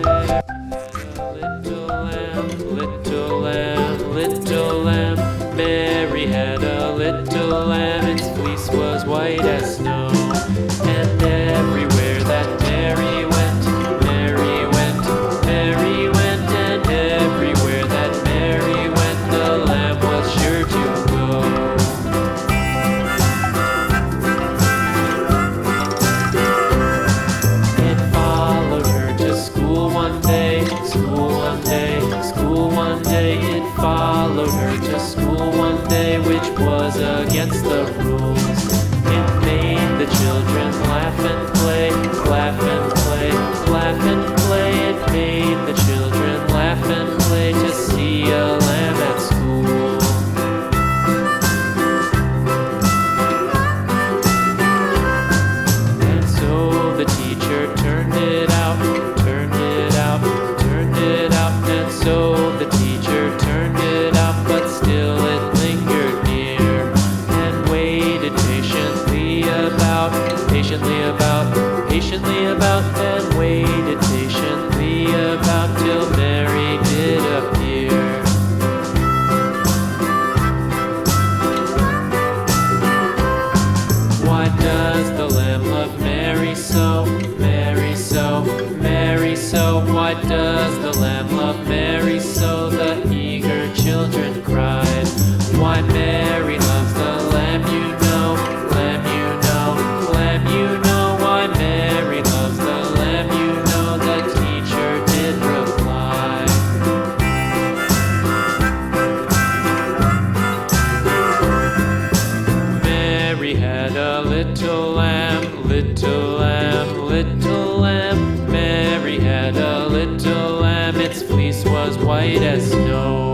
Little lamb, little lamb. Mary had a little lamb. Its fleece was white as snow. And everywhere that Mary went, Mary went, Mary went. And everywhere that Mary went, the lamb was sure to go. It followed her to school one day, school one day, school one day. It followed her to school one day, which was against the rules. It made the children laugh and play, laugh and play, laugh and play. It made the children laugh and play to see a lamb at school. And so the teacher turned it out, turned it out, turned it out. And so the teacher turned it out, but still it lingered near and waited patiently about, and waited patiently about till Mary did appear. Why does the lamb love Mary so, Mary so, Mary so? Why does the lamb love Mary so? The eager children cried. Why Mary loves the lamb, you know, lamb, you know, lamb, you know. Why Mary loves the lamb, you know, the teacher did reply. Mary had a little lamb, little lamb, little lamb. Mary had a little lamb. Its fleece was white as snow.